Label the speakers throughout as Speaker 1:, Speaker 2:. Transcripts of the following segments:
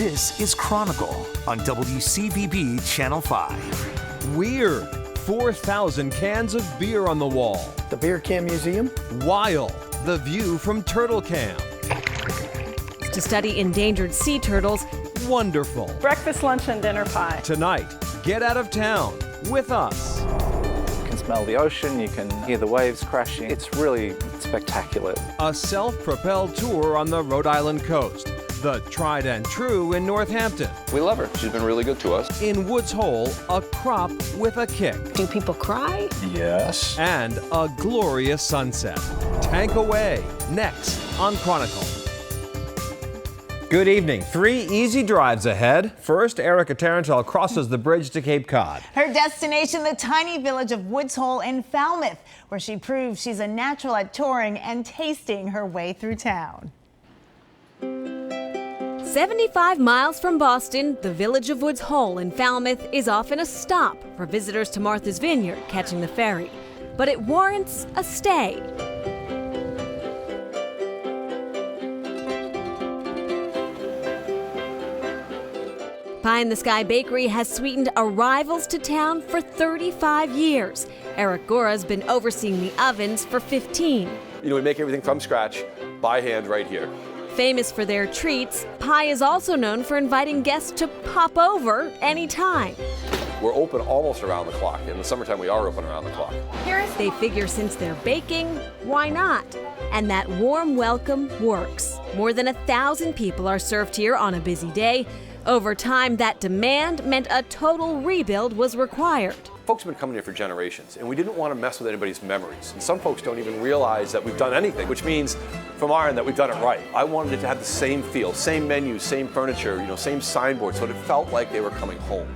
Speaker 1: This is Chronicle on WCVB Channel 5.
Speaker 2: Weird. 4,000 cans of beer on the wall.
Speaker 3: The Beer Can Museum.
Speaker 2: Wild. The view from Turtle Camp.
Speaker 4: To study endangered sea turtles.
Speaker 2: Wonderful.
Speaker 5: Breakfast, lunch, and dinner pie.
Speaker 2: Tonight, get out of town with us.
Speaker 6: You can smell the ocean, you can hear the waves crashing. It's really spectacular.
Speaker 2: A self-propelled tour on the Rhode Island coast. The Tried and True in Northampton.
Speaker 7: We love her. She's been really good to us.
Speaker 2: In Woods Hole, a crop with a kick.
Speaker 4: Do people cry?
Speaker 7: Yes.
Speaker 2: And a glorious sunset. Tank away, next on Chronicle. Good evening. 3 easy drives ahead. First, Erica Tarantel crosses the bridge to Cape Cod.
Speaker 8: Her destination, the tiny village of Woods Hole in Falmouth, where she proves she's a natural at touring and tasting her way through town.
Speaker 4: 75 miles from Boston, the village of Woods Hole in Falmouth is often a stop for visitors to Martha's Vineyard catching the ferry. But it warrants a stay. Pie in the Sky Bakery has sweetened arrivals to town for 35 years. Eric Gora's been overseeing the ovens for 15.
Speaker 7: We make everything from scratch, by hand right here.
Speaker 4: Famous for their treats, Pie is also known for inviting guests to pop over anytime.
Speaker 7: We're open almost around the clock. In the summertime, we are open around the clock.
Speaker 4: They figure since they're baking, why not? And that warm welcome works. More than 1,000 people are served here on a busy day. Over time, that demand meant a total rebuild was required.
Speaker 7: Folks have been coming here for generations, and we didn't want to mess with anybody's memories. And some folks don't even realize that we've done anything, which means from our end that we've done it right. I wanted it to have the same feel, same menu, same furniture, same signboard, so it felt like they were coming home.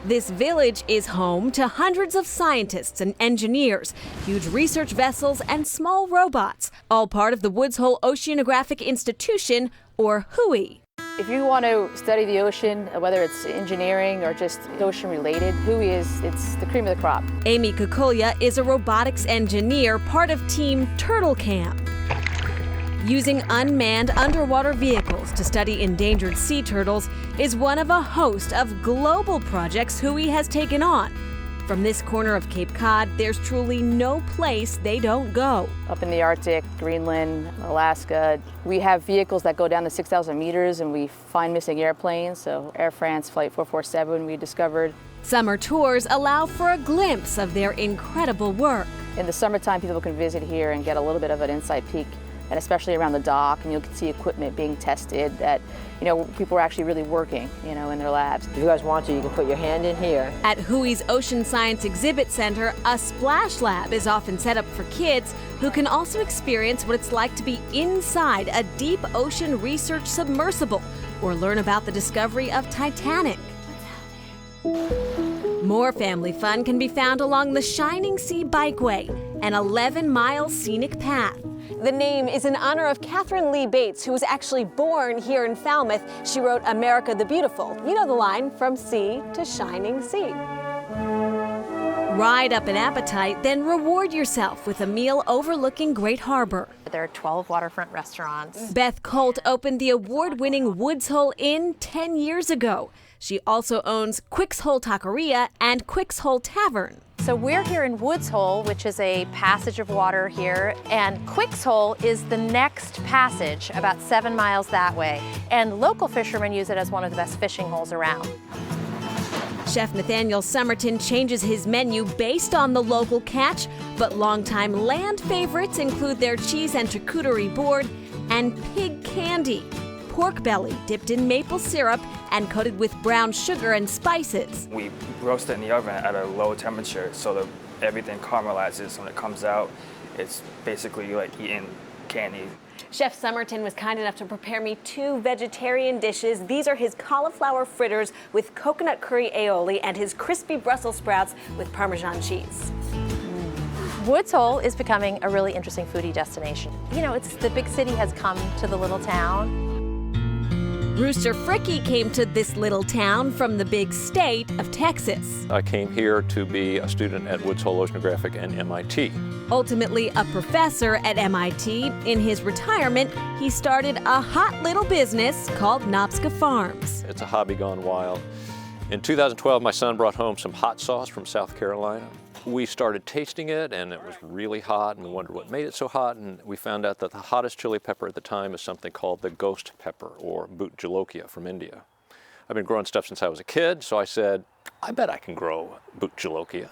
Speaker 4: This village is home to hundreds of scientists and engineers, huge research vessels, and small robots, all part of the Woods Hole Oceanographic Institution, or WHOI.
Speaker 9: If you want to study the ocean, whether it's engineering or just ocean-related, WHOI it's the cream of the crop.
Speaker 4: Amy Kukulya is a robotics engineer, part of Team Turtle Camp. Using unmanned underwater vehicles to study endangered sea turtles is one of a host of global projects WHOI has taken on. From this corner of Cape Cod, there's truly no place they don't go.
Speaker 9: Up in the Arctic, Greenland, Alaska, we have vehicles that go down to 6,000 meters and we find missing airplanes. So Air France Flight 447 we discovered.
Speaker 4: Summer tours allow for a glimpse of their incredible work.
Speaker 9: In the summertime, people can visit here and get a little bit of an inside peek, and especially around the dock, and you'll see equipment being tested that, people are actually really working, in their labs.
Speaker 10: If you guys want to, you can put your hand in here.
Speaker 4: At WHOI's Ocean Science Exhibit Center, a splash lab is often set up for kids who can also experience what it's like to be inside a deep ocean research submersible or learn about the discovery of Titanic. More family fun can be found along the Shining Sea Bikeway, an 11-mile scenic path. The name is in honor of Catherine Lee Bates, who was actually born here in Falmouth. She wrote America the Beautiful. You know the line, from sea to shining sea. Ride up an appetite, then reward yourself with a meal overlooking Great Harbor.
Speaker 11: There are 12 waterfront restaurants.
Speaker 4: Beth Colt opened the award-winning Woods Hole Inn 10 years ago. She also owns Quick's Hole Taqueria and Quick's Hole Tavern.
Speaker 11: So we're here in Woods Hole, which is a passage of water here, and Quick's Hole is the next passage, about 7 miles that way. And local fishermen use it as one of the best fishing holes around.
Speaker 4: Chef Nathaniel Somerton changes his menu based on the local catch, but longtime land favorites include their cheese and charcuterie board and pig candy. Pork belly dipped in maple syrup and coated with brown sugar and spices.
Speaker 12: We roast it in the oven at a low temperature so that everything caramelizes when it comes out. It's basically like eating candy.
Speaker 4: Chef Somerton was kind enough to prepare me 2 vegetarian dishes. These are his cauliflower fritters with coconut curry aioli and his crispy Brussels sprouts with Parmesan cheese.
Speaker 11: Woods Hole is becoming a really interesting foodie destination. It's the big city has come to the little town.
Speaker 4: Rooster Fricke came to this little town from the big state of Texas.
Speaker 3: I came here to be a student at Woods Hole Oceanographic and MIT.
Speaker 4: Ultimately a professor at MIT, in his retirement, he started a hot little business called Nopska Farms.
Speaker 3: It's a hobby gone wild. In 2012, my son brought home some hot sauce from South Carolina. We started tasting it, and it was really hot, and we wondered what made it so hot, and we found out that the hottest chili pepper at the time is something called the ghost pepper, or Bhut Jolokia from India. I've been growing stuff since I was a kid, so I said, I bet I can grow Bhut Jolokia.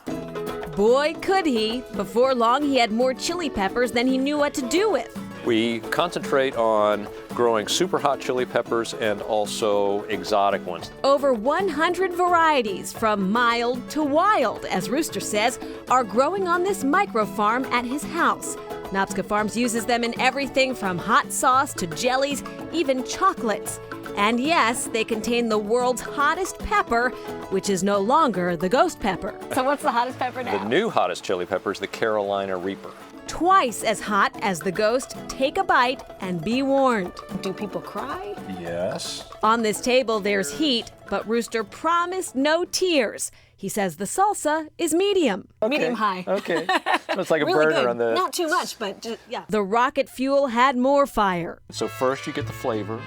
Speaker 4: Boy, could he. Before long, he had more chili peppers than he knew what to do with.
Speaker 3: We concentrate on growing super hot chili peppers and also exotic ones.
Speaker 4: Over 100 varieties, from mild to wild, as Rooster says, are growing on this micro farm at his house. Nopska Farms uses them in everything from hot sauce to jellies, even chocolates. And yes, they contain the world's hottest pepper, which is no longer the ghost pepper.
Speaker 8: So what's the hottest pepper now?
Speaker 3: The new hottest chili pepper is the Carolina Reaper.
Speaker 4: Twice as hot as the ghost. Take a bite and be warned.
Speaker 8: Do people cry?
Speaker 3: Yes.
Speaker 4: On this table, there's heat, but Rooster promised no tears. He says the salsa is medium.
Speaker 8: Medium high.
Speaker 3: Okay. It's like a
Speaker 8: Really
Speaker 3: burner
Speaker 8: good.
Speaker 3: on the...
Speaker 8: Not too much, but just, yeah.
Speaker 4: The rocket fuel had more fire.
Speaker 3: So first you get the flavor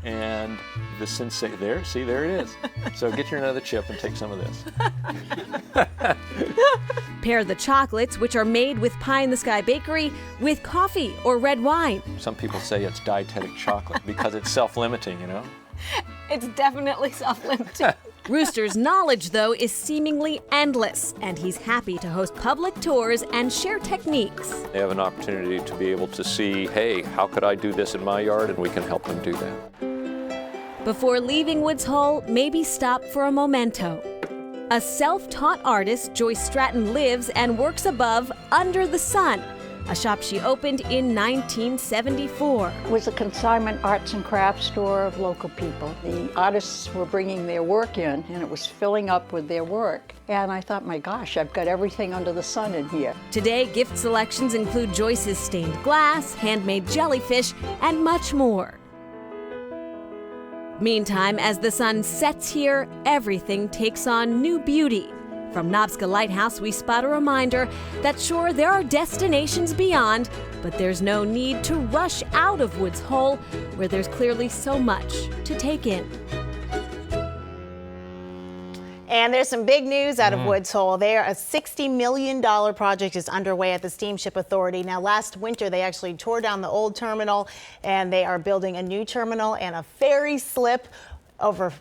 Speaker 3: and the sensation. There, see, there it is. So get your another chip and take some of this.
Speaker 4: Pair the chocolates, which are made with Pie in the Sky Bakery, with coffee or red wine.
Speaker 3: Some people say it's dietetic chocolate because it's self-limiting, you know?
Speaker 8: It's definitely self-limiting.
Speaker 4: Rooster's knowledge, though, is seemingly endless, and he's happy to host public tours and share techniques.
Speaker 3: They have an opportunity to be able to see, hey, how could I do this in my yard? And we can help them do that.
Speaker 4: Before leaving Woods Hole, maybe stop for a memento. A self-taught artist, Joyce Stratton lives and works above Under the Sun, a shop she opened in 1974.
Speaker 13: It was a consignment arts and crafts store of local people. The artists were bringing their work in, and it was filling up with their work. And I thought, my gosh, I've got everything under the sun in here.
Speaker 4: Today, gift selections include Joyce's stained glass, handmade jellyfish, and much more. Meantime, as the sun sets here, everything takes on new beauty. From Nopska Lighthouse, we spot a reminder that sure, there are destinations beyond, but there's no need to rush out of Woods Hole, where there's clearly so much to take in.
Speaker 8: And there's some big news out of Woods Hole. There, a $60 million project is underway at the Steamship Authority. Now, last winter, they actually tore down the old terminal, and they are building a new terminal and a ferry slip over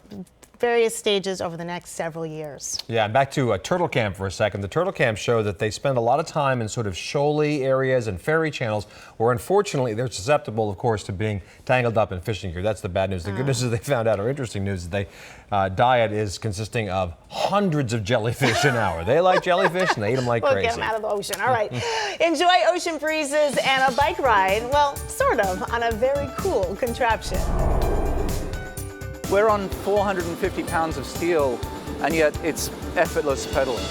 Speaker 8: various stages over the next several years.
Speaker 2: Yeah, and back to Turtle Camp for a second. The Turtle Camp show that they spend a lot of time in sort of shoaly areas and ferry channels where unfortunately they're susceptible, of course, to being tangled up in fishing gear. That's the bad news. The good news is they found out, or interesting news, is they diet is consisting of hundreds of jellyfish an hour. They like jellyfish and they eat them like crazy.
Speaker 8: Get them out of the ocean. All right. Enjoy ocean breezes and a bike ride, well, sort of, on a very cool contraption.
Speaker 6: We're on 450 pounds of steel, and yet it's effortless pedaling.